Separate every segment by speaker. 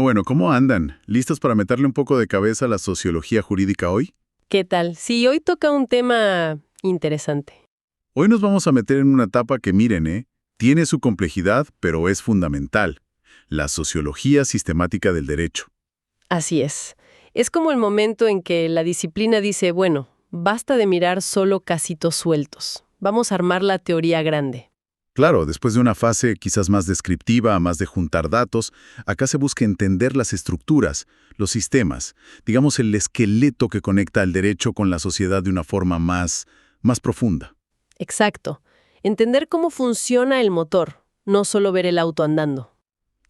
Speaker 1: Bueno, ¿cómo andan? ¿Listos para meterle un poco de cabeza a la sociología jurídica hoy?
Speaker 2: ¿Qué tal? Sí, hoy toca un tema interesante.
Speaker 1: Hoy nos vamos a meter en una etapa que, miren, tiene su complejidad, pero es fundamental. La sociología sistemática del derecho.
Speaker 2: Así es. Es como el momento en que la disciplina dice, bueno, basta de mirar solo casitos sueltos. Vamos a armar la teoría grande.
Speaker 1: Claro, después de una fase quizás más descriptiva, más de juntar datos, acá se busca entender las estructuras, los sistemas, digamos el esqueleto que conecta el derecho con la sociedad de una forma más profunda.
Speaker 2: Exacto. Entender cómo funciona el motor, no solo ver el auto andando.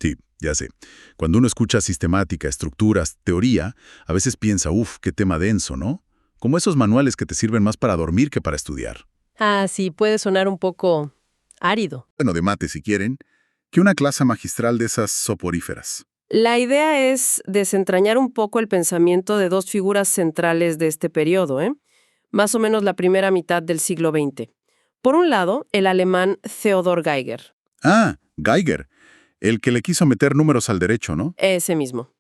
Speaker 1: Sí, ya sé. Cuando uno escucha sistemática, estructuras, teoría, a veces piensa, qué tema denso, ¿no? Como esos manuales que te sirven más para dormir que para estudiar.
Speaker 2: Ah, sí, puede sonar un poco árido.
Speaker 1: Bueno, de mate si quieren, que una clase magistral de esas soporíferas.
Speaker 2: La idea es desentrañar un poco el pensamiento de dos figuras centrales de este periodo, más o menos la primera mitad del siglo XX. Por un lado, el alemán Theodor Geiger.
Speaker 1: Ah, Geiger, el que le quiso meter números al derecho, ¿no?
Speaker 2: Ese mismo.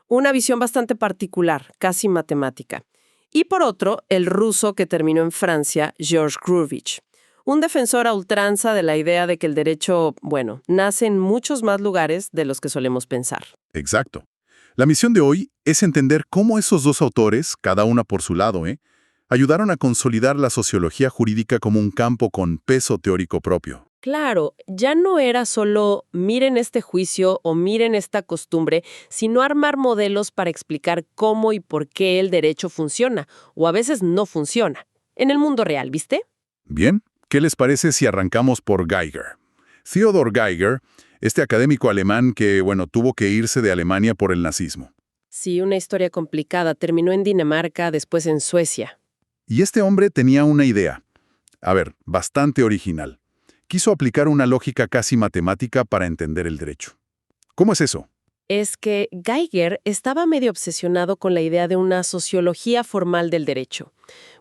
Speaker 2: Una visión bastante particular, casi matemática. Y por otro, el ruso que terminó en Francia, Georges Groovich. Un defensor a ultranza de la idea de que el derecho, bueno, nace en muchos más lugares de los que solemos pensar.
Speaker 1: Exacto. La misión de hoy es entender cómo esos dos autores, cada una por su lado, ayudaron a consolidar la sociología jurídica como un campo con peso teórico propio.
Speaker 2: Claro, ya no era solo miren este juicio o miren esta costumbre, sino armar modelos para explicar cómo y por qué el derecho funciona, o a veces no funciona. En el mundo real, ¿viste?
Speaker 1: Bien, ¿qué les parece si arrancamos por Geiger? Theodor Geiger, este académico alemán que, tuvo que irse de Alemania por el nazismo.
Speaker 2: Sí, una historia complicada. Terminó en Dinamarca, después en Suecia.
Speaker 1: Y este hombre tenía una idea, bastante original. Quiso aplicar una lógica casi matemática para entender el derecho. ¿Cómo es eso?
Speaker 2: Es que Geiger estaba medio obsesionado con la idea de una sociología formal del derecho.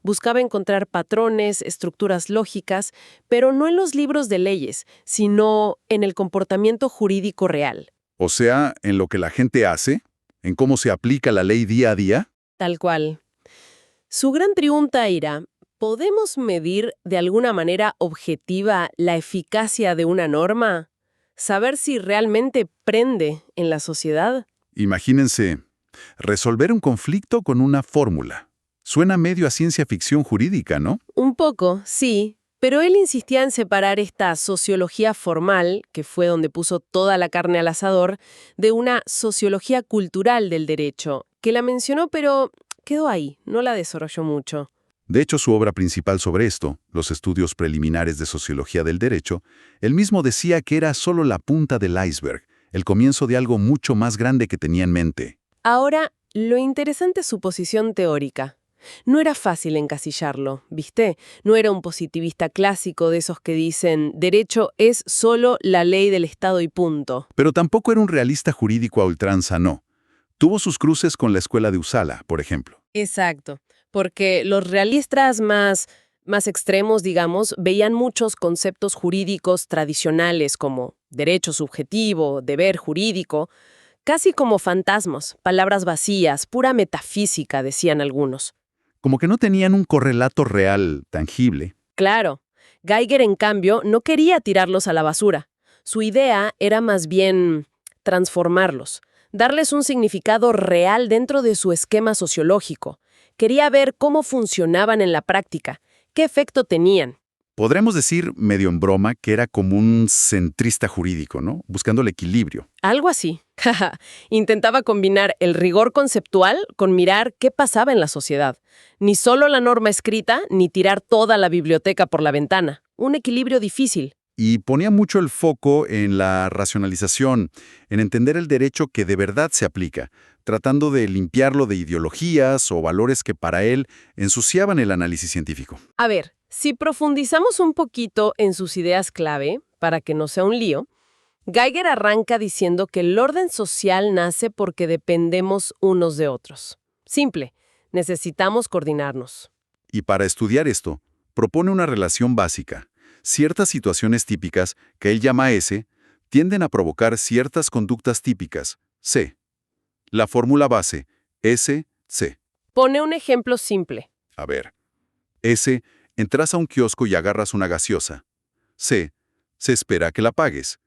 Speaker 2: Buscaba encontrar patrones, estructuras lógicas, pero no en los libros de leyes, sino en el comportamiento jurídico real.
Speaker 1: O sea, en lo que la gente hace, en cómo se aplica la ley día a día.
Speaker 2: Tal cual. Su gran pregunta era, ¿podemos medir de alguna manera objetiva la eficacia de una norma? ¿Saber si realmente prende en la sociedad?
Speaker 1: Imagínense, resolver un conflicto con una fórmula. Suena medio a ciencia ficción jurídica, ¿no?
Speaker 2: Un poco, sí, pero él insistía en separar esta sociología formal, que fue donde puso toda la carne al asador, de una sociología cultural del derecho, que la mencionó pero quedó ahí, no la desarrolló mucho.
Speaker 1: De hecho, su obra principal sobre esto, Los estudios preliminares de sociología del derecho, él mismo decía que era solo la punta del iceberg, el comienzo de algo mucho más grande que tenía en mente.
Speaker 2: Ahora, lo interesante es su posición teórica. No era fácil encasillarlo, ¿viste? No era un positivista clásico de esos que dicen derecho es solo la ley del Estado y punto.
Speaker 1: Pero tampoco era un realista jurídico a ultranza, no. Tuvo sus cruces con la escuela de Usala, por ejemplo.
Speaker 2: Exacto, porque los realistas más extremos, digamos, veían muchos conceptos jurídicos tradicionales como derecho subjetivo, deber jurídico, casi como fantasmas, palabras vacías, pura metafísica, decían algunos.
Speaker 1: Como que no tenían un correlato real, tangible.
Speaker 2: Claro, Geiger, en cambio, no quería tirarlos a la basura. Su idea era más bien transformarlos, darles un significado real dentro de su esquema sociológico. Quería ver cómo funcionaban en la práctica, qué efecto tenían.
Speaker 1: Podremos decir, medio en broma, que era como un centrista jurídico, ¿no? Buscando el equilibrio.
Speaker 2: Algo así. Intentaba combinar el rigor conceptual con mirar qué pasaba en la sociedad. Ni solo la norma escrita, ni tirar toda la biblioteca por la ventana. Un equilibrio difícil.
Speaker 1: Y ponía mucho el foco en la racionalización, en entender el derecho que de verdad se aplica, tratando de limpiarlo de ideologías o valores que para él ensuciaban el análisis científico.
Speaker 2: A ver, si profundizamos un poquito en sus ideas clave, para que no sea un lío, Geiger arranca diciendo que el orden social nace porque dependemos unos de otros. Simple, necesitamos coordinarnos.
Speaker 1: Y para estudiar esto, propone una relación básica. Ciertas situaciones típicas, que él llama S, tienden a provocar ciertas conductas típicas, C. La fórmula base, S, C.
Speaker 2: Pone un ejemplo simple.
Speaker 1: A ver. S, entras a un kiosco y agarras una gaseosa. C, se espera que la pagues.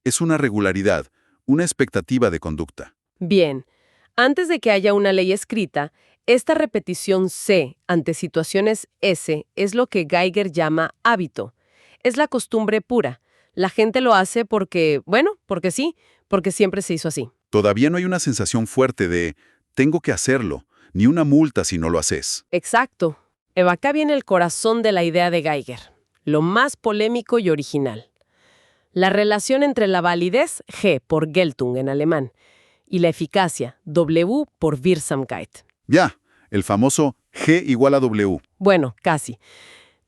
Speaker 1: Es una regularidad, una expectativa de conducta.
Speaker 2: Bien, antes de que haya una ley escrita, esta repetición C ante situaciones S es lo que Geiger llama hábito. Es la costumbre pura. La gente lo hace porque, bueno, porque sí, porque siempre se hizo así.
Speaker 1: Todavía no hay una sensación fuerte de tengo que hacerlo, ni una multa si no lo haces.
Speaker 2: Exacto. Acá viene el corazón de la idea de Geiger, lo más polémico y original. La relación entre la validez, G por Geltung en alemán, y la eficacia, W por Wirksamkeit.
Speaker 1: Ya, el famoso G igual a W.
Speaker 2: Bueno, casi.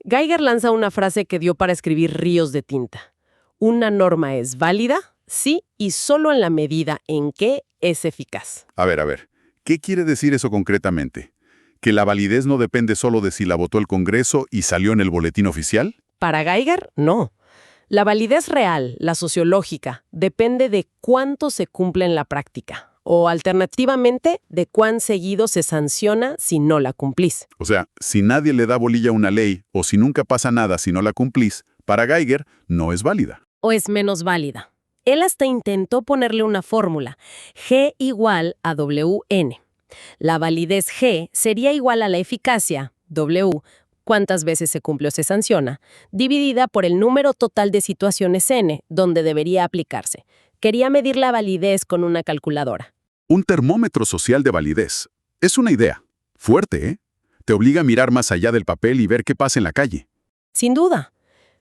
Speaker 2: Geiger lanza una frase que dio para escribir ríos de tinta. Una norma es válida, sí, y solo en la medida en que es eficaz.
Speaker 1: A ver, ¿qué quiere decir eso concretamente? ¿Que la validez no depende solo de si la votó el Congreso y salió en el boletín oficial?
Speaker 2: Para Geiger, no. La validez real, la sociológica, depende de cuánto se cumple en la práctica, o alternativamente, de cuán seguido se sanciona si no la cumplís.
Speaker 1: O sea, si nadie le da bolilla a una ley o si nunca pasa nada si no la cumplís, para Geiger no es válida.
Speaker 2: O es menos válida. Él hasta intentó ponerle una fórmula, G igual a WN. La validez G sería igual a la eficacia, W, cuántas veces se cumple o se sanciona, dividida por el número total de situaciones N, donde debería aplicarse. Quería medir la validez con una calculadora.
Speaker 1: Un termómetro social de validez. Es una idea. Fuerte, ¿eh? Te obliga a mirar más allá del papel y ver qué pasa en la calle.
Speaker 2: Sin duda.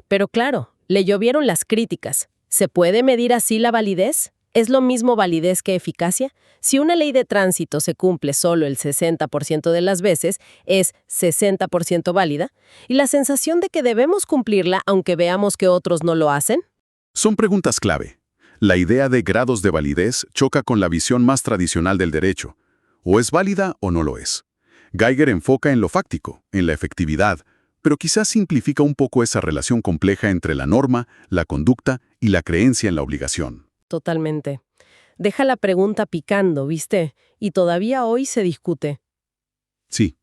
Speaker 2: Pero claro, le llovieron las críticas. ¿Se puede medir así la validez? ¿Es lo mismo validez que eficacia? Si una ley de tránsito se cumple solo el 60% de las veces, ¿es 60% válida? ¿Y la sensación de que debemos cumplirla aunque veamos que otros no lo hacen?
Speaker 1: Son preguntas clave. La idea de grados de validez choca con la visión más tradicional del derecho. O es válida o no lo es. Geiger enfoca en lo fáctico, en la efectividad, pero quizás simplifica un poco esa relación compleja entre la norma, la conducta y la creencia en la obligación.
Speaker 2: Totalmente. Deja la pregunta picando, ¿viste? Y todavía hoy se discute.
Speaker 1: Sí.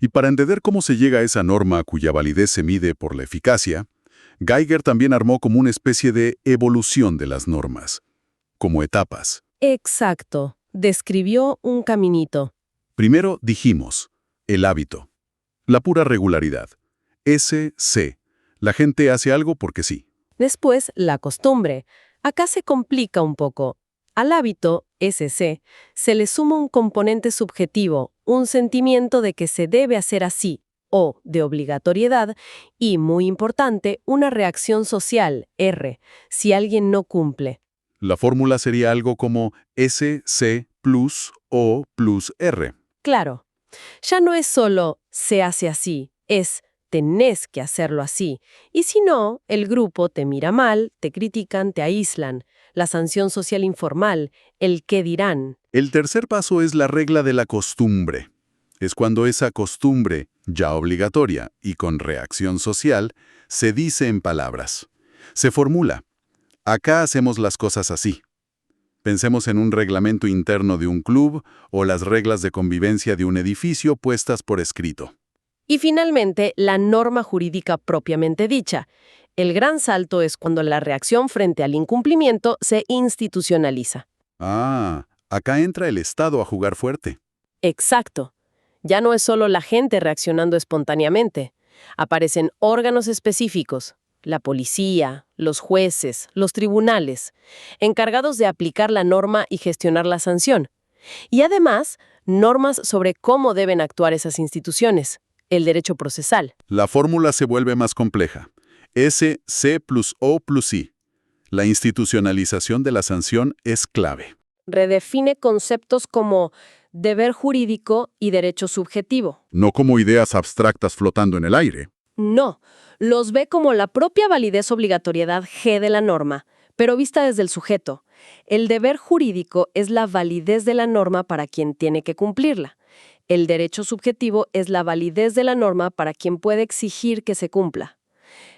Speaker 1: Y para entender cómo se llega a esa norma cuya validez se mide por la eficacia, Geiger también armó como una especie de evolución de las normas, como etapas.
Speaker 2: Exacto. Describió un caminito.
Speaker 1: Primero dijimos, el hábito, la pura regularidad. S.C. La gente hace algo porque sí.
Speaker 2: Después, la costumbre. Acá se complica un poco. Al hábito, SC, se le suma un componente subjetivo, un sentimiento de que se debe hacer así, o de obligatoriedad, y, muy importante, una reacción social, R, si alguien no cumple.
Speaker 1: La fórmula sería algo como SC plus O plus R.
Speaker 2: Claro, ya no es solo se hace así, es tenés que hacerlo así. Y si no, el grupo te mira mal, te critican, te aíslan. La sanción social informal, el qué dirán.
Speaker 1: El tercer paso es la regla de la costumbre. Es cuando esa costumbre, ya obligatoria y con reacción social, se dice en palabras. Se formula. Acá hacemos las cosas así. Pensemos en un reglamento interno de un club o las reglas de convivencia de un edificio puestas por escrito.
Speaker 2: Y finalmente, la norma jurídica propiamente dicha. El gran salto es cuando la reacción frente al incumplimiento se institucionaliza.
Speaker 1: Ah, acá entra el Estado a jugar fuerte.
Speaker 2: Exacto. Ya no es solo la gente reaccionando espontáneamente. Aparecen órganos específicos, la policía, los jueces, los tribunales, encargados de aplicar la norma y gestionar la sanción. Y además, normas sobre cómo deben actuar esas instituciones, el derecho procesal.
Speaker 1: La fórmula se vuelve más compleja. S, C plus O plus I. La institucionalización de la sanción es clave.
Speaker 2: Redefine conceptos como deber jurídico y derecho subjetivo.
Speaker 1: No como ideas abstractas flotando en el aire.
Speaker 2: No, los ve como la propia validez obligatoriedad G de la norma, pero vista desde el sujeto. El deber jurídico es la validez de la norma para quien tiene que cumplirla. El derecho subjetivo es la validez de la norma para quien puede exigir que se cumpla.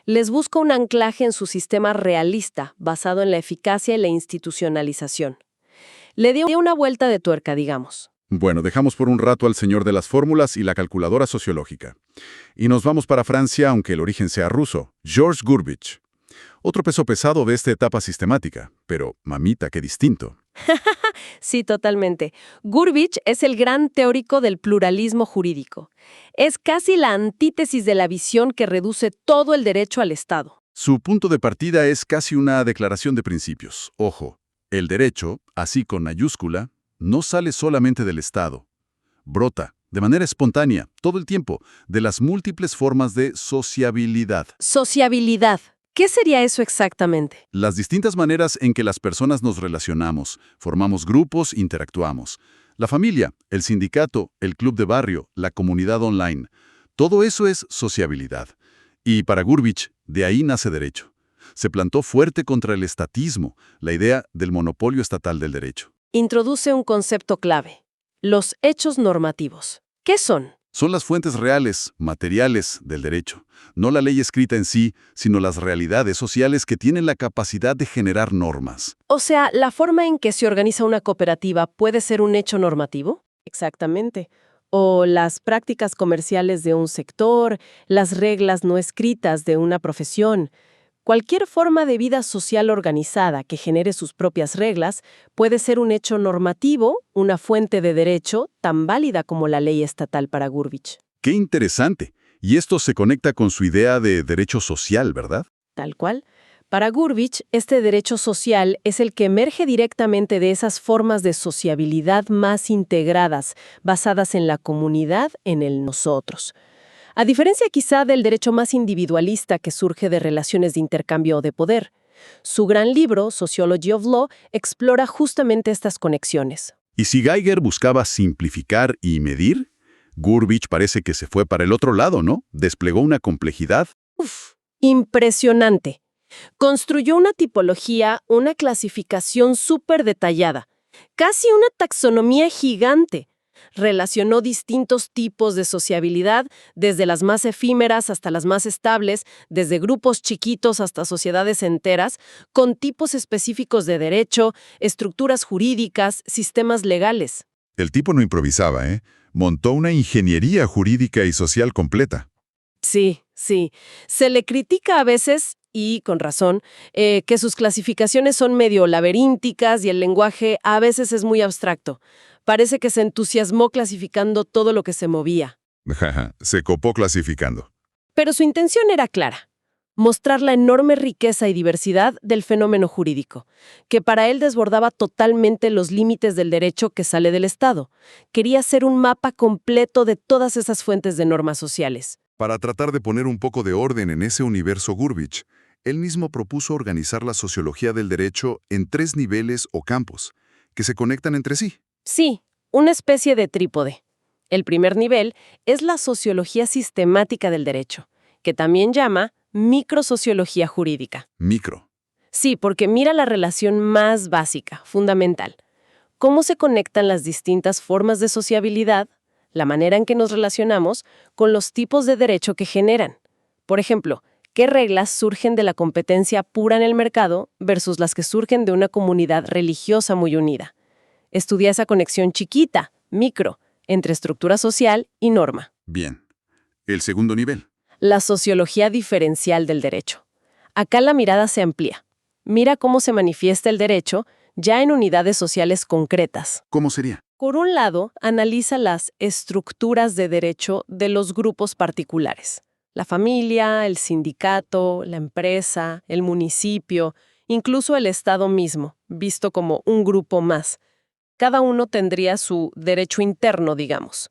Speaker 2: Les busca un anclaje en su sistema realista basado en la eficacia y la institucionalización. Le dio una vuelta de tuerca, digamos.
Speaker 1: Bueno, dejamos por un rato al señor de las fórmulas y la calculadora sociológica. Y nos vamos para Francia, aunque el origen sea ruso, Georges Gurvitch. Otro peso pesado de esta etapa sistemática, pero mamita, qué distinto.
Speaker 2: Sí, totalmente. Gurvitch es el gran teórico del pluralismo jurídico. Es casi la antítesis de la visión que reduce todo el derecho al Estado.
Speaker 1: Su punto de partida es casi una declaración de principios. Ojo, el derecho, así con mayúscula, no sale solamente del Estado. Brota, de manera espontánea, todo el tiempo, de las múltiples formas de sociabilidad.
Speaker 2: Sociabilidad. ¿Qué sería eso exactamente?
Speaker 1: Las distintas maneras en que las personas nos relacionamos, formamos grupos, interactuamos. La familia, el sindicato, el club de barrio, la comunidad online. Todo eso es sociabilidad. Y para Gurvitch, de ahí nace derecho. Se plantó fuerte contra el estatismo, la idea del monopolio estatal del derecho.
Speaker 2: Introduce un concepto clave: los hechos normativos. ¿Qué son?
Speaker 1: Son las fuentes reales, materiales del derecho. No la ley escrita en sí, sino las realidades sociales que tienen la capacidad de generar normas.
Speaker 2: O sea, ¿la forma en que se organiza una cooperativa puede ser un hecho normativo? Exactamente. O las prácticas comerciales de un sector, las reglas no escritas de una profesión. Cualquier forma de vida social organizada que genere sus propias reglas puede ser un hecho normativo, una fuente de derecho tan válida como la ley estatal para Gurvitch.
Speaker 1: ¡Qué interesante! Y esto se conecta con su idea de derecho social, ¿verdad?
Speaker 2: Tal cual. Para Gurvitch, este derecho social es el que emerge directamente de esas formas de sociabilidad más integradas, basadas en la comunidad, en el nosotros. A diferencia quizá del derecho más individualista que surge de relaciones de intercambio o de poder, su gran libro, Sociology of Law, explora justamente estas conexiones.
Speaker 1: Y si Geiger buscaba simplificar y medir, Gurvitch parece que se fue para el otro lado, ¿no? Desplegó una complejidad.
Speaker 2: ¡Uf! Impresionante. Construyó una tipología, una clasificación súper detallada, casi una taxonomía gigante. Relacionó distintos tipos de sociabilidad, desde las más efímeras hasta las más estables, desde grupos chiquitos hasta sociedades enteras, con tipos específicos de derecho, estructuras jurídicas, sistemas legales.
Speaker 3: El tipo no improvisaba, ¿eh? Montó una ingeniería jurídica y social completa.
Speaker 2: Sí, sí. Se le critica a veces, y con razón, que sus clasificaciones son medio laberínticas y el lenguaje a veces es muy abstracto. Parece que se entusiasmó clasificando todo lo que se movía.
Speaker 3: Se copó clasificando.
Speaker 2: Pero su intención era clara: mostrar la enorme riqueza y diversidad del fenómeno jurídico, que para él desbordaba totalmente los límites del derecho que sale del Estado. Quería hacer un mapa completo de todas esas fuentes de normas sociales.
Speaker 3: Para tratar de poner un poco de orden en ese universo Gurvitch, él mismo propuso organizar la sociología del derecho en 3 niveles o campos, que se conectan entre sí.
Speaker 2: Sí, una especie de trípode. El primer nivel es la sociología sistemática del derecho, que también llama microsociología jurídica.
Speaker 3: Micro.
Speaker 2: Sí, porque mira la relación más básica, fundamental. Cómo se conectan las distintas formas de sociabilidad, la manera en que nos relacionamos, con los tipos de derecho que generan. Por ejemplo, ¿qué reglas surgen de la competencia pura en el mercado versus las que surgen de una comunidad religiosa muy unida? Estudia esa conexión chiquita, micro, entre estructura social y norma.
Speaker 1: Bien. El segundo nivel.
Speaker 2: La sociología diferencial del derecho. Acá la mirada se amplía. Mira cómo se manifiesta el derecho ya en unidades sociales concretas.
Speaker 1: ¿Cómo sería?
Speaker 2: Por un lado, analiza las estructuras de derecho de los grupos particulares. La familia, el sindicato, la empresa, el municipio, incluso el Estado mismo, visto como un grupo más. Cada uno tendría su derecho interno, digamos.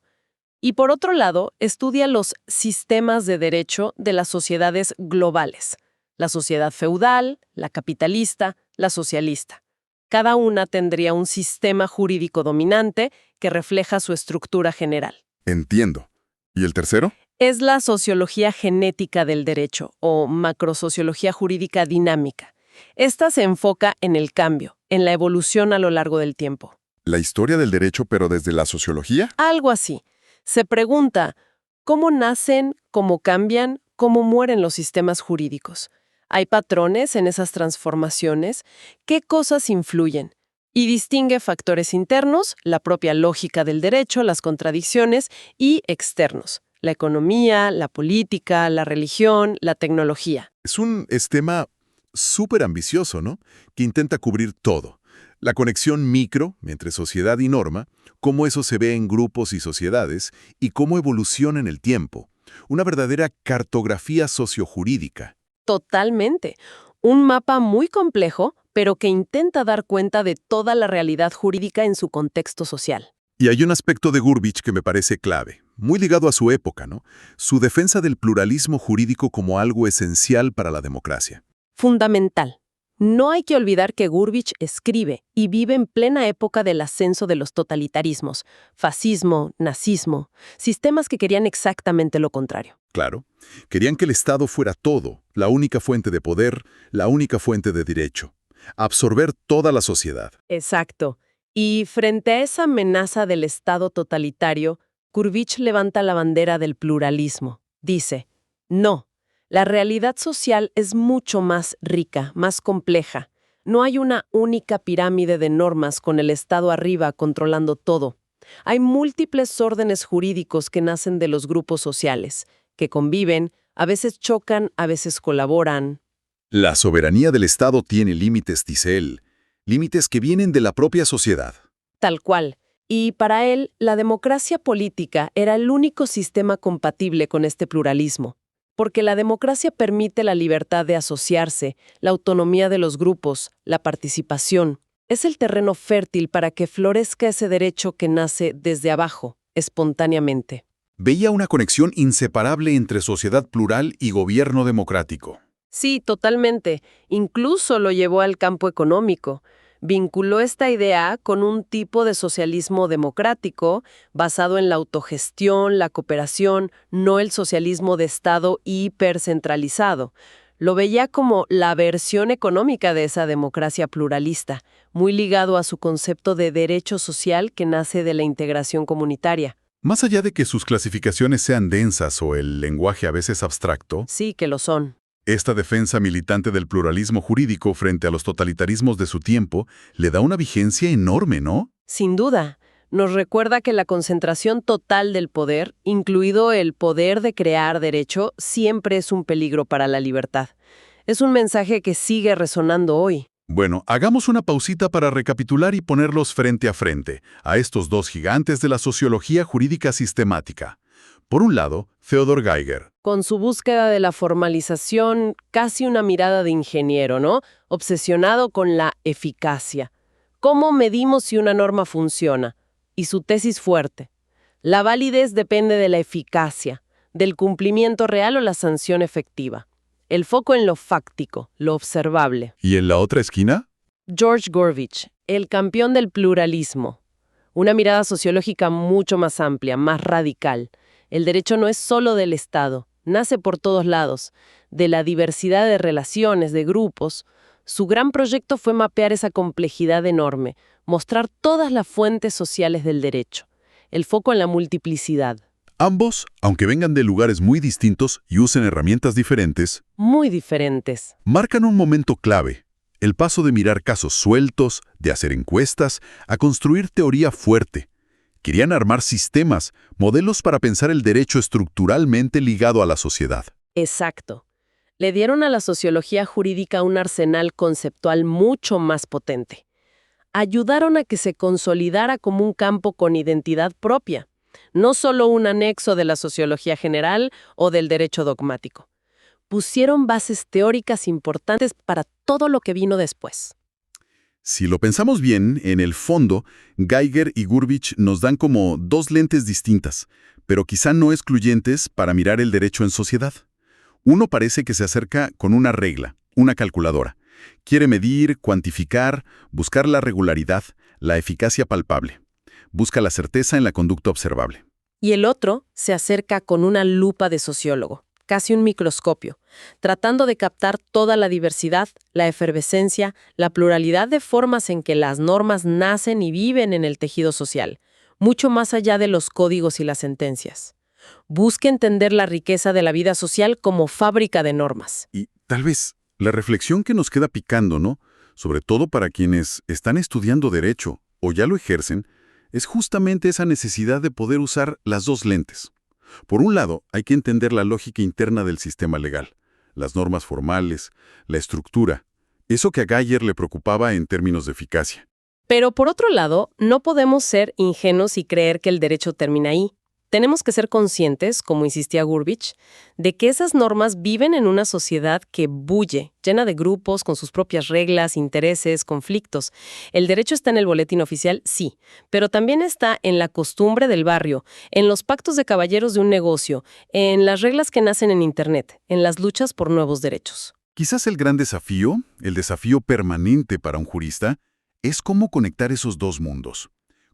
Speaker 2: Y por otro lado, estudia los sistemas de derecho de las sociedades globales. La sociedad feudal, la capitalista, la socialista. Cada una tendría un sistema jurídico dominante que refleja su estructura general.
Speaker 3: Entiendo. ¿Y el tercero?
Speaker 2: Es la sociología genética del derecho, o macrosociología jurídica dinámica. Esta se enfoca en el cambio, en la evolución a lo largo del tiempo.
Speaker 3: ¿La historia del derecho pero desde la sociología?
Speaker 2: Algo así. Se pregunta, ¿cómo nacen, cómo cambian, cómo mueren los sistemas jurídicos? ¿Hay patrones en esas transformaciones? ¿Qué cosas influyen? Y distingue factores internos, la propia lógica del derecho, las contradicciones, y externos, la economía, la política, la religión, la tecnología.
Speaker 3: Es un esquema súper ambicioso, ¿no? Que intenta cubrir todo. La conexión micro entre sociedad y norma, cómo eso se ve en grupos y sociedades, y cómo evoluciona en el tiempo. Una verdadera cartografía sociojurídica.
Speaker 2: Totalmente. Un mapa muy complejo, pero que intenta dar cuenta de toda la realidad jurídica en su contexto social.
Speaker 3: Y hay un aspecto de Gurvich que me parece clave, muy ligado a su época, ¿no? Su defensa del pluralismo jurídico como algo esencial para la democracia.
Speaker 2: Fundamental. No hay que olvidar que Gurvich escribe y vive en plena época del ascenso de los totalitarismos, fascismo, nazismo, sistemas que querían exactamente lo contrario.
Speaker 3: Claro, querían que el Estado fuera todo, la única fuente de poder, la única fuente de derecho. Absorber toda la sociedad.
Speaker 2: Exacto. Y frente a esa amenaza del Estado totalitario, Gurvich levanta la bandera del pluralismo. Dice, no. La realidad social es mucho más rica, más compleja. No hay una única pirámide de normas con el Estado arriba controlando todo. Hay múltiples órdenes jurídicos que nacen de los grupos sociales, que conviven, a veces chocan, a veces colaboran.
Speaker 3: La soberanía del Estado tiene límites, dice él, límites que vienen de la propia sociedad.
Speaker 2: Tal cual. Y para él, la democracia política era el único sistema compatible con este pluralismo. Porque la democracia permite la libertad de asociarse, la autonomía de los grupos, la participación. Es el terreno fértil para que florezca ese derecho que nace desde abajo, espontáneamente.
Speaker 3: Veía una conexión inseparable entre sociedad plural y gobierno democrático.
Speaker 2: Sí, totalmente. Incluso lo llevó al campo económico. Vinculó esta idea con un tipo de socialismo democrático basado en la autogestión, la cooperación, no el socialismo de Estado hipercentralizado. Lo veía como la versión económica de esa democracia pluralista, muy ligado a su concepto de derecho social que nace de la integración comunitaria.
Speaker 3: Más allá de que sus clasificaciones sean densas o el lenguaje a veces abstracto,
Speaker 2: Sí que lo son.
Speaker 3: esta defensa militante del pluralismo jurídico frente a los totalitarismos de su tiempo le da una vigencia enorme, ¿no?
Speaker 2: Sin duda, nos recuerda que la concentración total del poder, incluido el poder de crear derecho, siempre es un peligro para la libertad. Es un mensaje que sigue resonando hoy.
Speaker 3: Bueno, hagamos una pausita para recapitular y ponerlos frente a frente, a estos dos gigantes de la sociología jurídica sistemática. Por un lado, Theodor Geiger.
Speaker 2: Con su búsqueda de la formalización, casi una mirada de ingeniero, ¿no? Obsesionado con la eficacia. ¿Cómo medimos si una norma funciona? Y su tesis fuerte. La validez depende de la eficacia, del cumplimiento real o la sanción efectiva. El foco en lo fáctico, lo observable.
Speaker 3: ¿Y en la otra esquina?
Speaker 2: George Gurvich, el campeón del pluralismo. Una mirada sociológica mucho más amplia, más radical. El derecho no es solo del Estado, nace por todos lados, de la diversidad de relaciones, de grupos. Su gran proyecto fue mapear esa complejidad enorme, mostrar todas las fuentes sociales del derecho, el foco en la multiplicidad.
Speaker 3: Ambos, aunque vengan de lugares muy distintos y usen herramientas diferentes,
Speaker 2: Muy diferentes.
Speaker 3: marcan un momento clave, el paso de mirar casos sueltos, de hacer encuestas, a construir teoría fuerte. Querían armar sistemas, modelos para pensar el derecho estructuralmente ligado a la sociedad.
Speaker 2: Exacto. Le dieron a la sociología jurídica un arsenal conceptual mucho más potente. Ayudaron a que se consolidara como un campo con identidad propia, no solo un anexo de la sociología general o del derecho dogmático. Pusieron bases teóricas importantes para todo lo que vino después.
Speaker 3: Si lo pensamos bien, en el fondo, Geiger y Gurvich nos dan como dos lentes distintas, pero quizá no excluyentes para mirar el derecho en sociedad. Uno parece que se acerca con una regla, una calculadora. Quiere medir, cuantificar, buscar la regularidad, la eficacia palpable. Busca la certeza en la conducta observable.
Speaker 2: Y el otro se acerca con una lupa de sociólogo, casi un microscopio, tratando de captar toda la diversidad, la efervescencia, la pluralidad de formas en que las normas nacen y viven en el tejido social, mucho más allá de los códigos y las sentencias. Busca entender la riqueza de la vida social como fábrica de normas.
Speaker 3: Y tal vez la reflexión que nos queda picando, ¿no? sobre todo para quienes están estudiando derecho o ya lo ejercen, es justamente esa necesidad de poder usar las dos lentes. Por un lado, hay que entender la lógica interna del sistema legal, las normas formales, la estructura, eso que a Geiger le preocupaba en términos de eficacia.
Speaker 2: Pero por otro lado, no podemos ser ingenuos y creer que el derecho termina ahí. Tenemos que ser conscientes, como insistía Gurbich, de que esas normas viven en una sociedad que bulle, llena de grupos con sus propias reglas, intereses, conflictos. El derecho está en el boletín oficial, sí, pero también está en la costumbre del barrio, en los pactos de caballeros de un negocio, en las reglas que nacen en Internet, en las luchas por nuevos derechos.
Speaker 3: Quizás el gran desafío, el desafío permanente para un jurista, es cómo conectar esos dos mundos.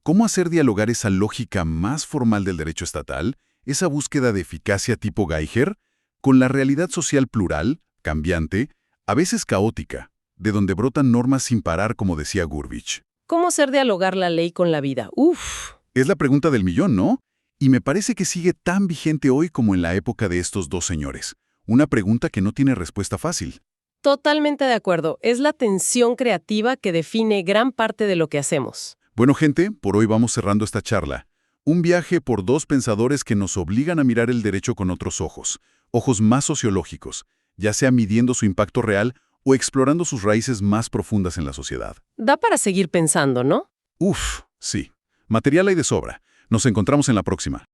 Speaker 3: ¿Cómo hacer dialogar esa lógica más formal del derecho estatal, esa búsqueda de eficacia tipo Geiger, con la realidad social plural, cambiante, a veces caótica, de donde brotan normas sin parar, como decía Gurbich?
Speaker 2: ¿Cómo hacer dialogar la ley con la vida? ¡Uf!
Speaker 3: Es la pregunta del millón, ¿no? Y me parece que sigue tan vigente hoy como en la época de estos dos señores. Una pregunta que no tiene respuesta fácil.
Speaker 2: Totalmente de acuerdo. Es la tensión creativa que define gran parte de lo que hacemos.
Speaker 3: Bueno, gente, por hoy vamos cerrando esta charla. Un viaje por dos pensadores que nos obligan a mirar el derecho con otros ojos, ojos más sociológicos, ya sea midiendo su impacto real o explorando sus raíces más profundas en la sociedad.
Speaker 2: Da para seguir pensando, ¿no?
Speaker 3: Uf, sí. Material hay de sobra. Nos encontramos en la próxima.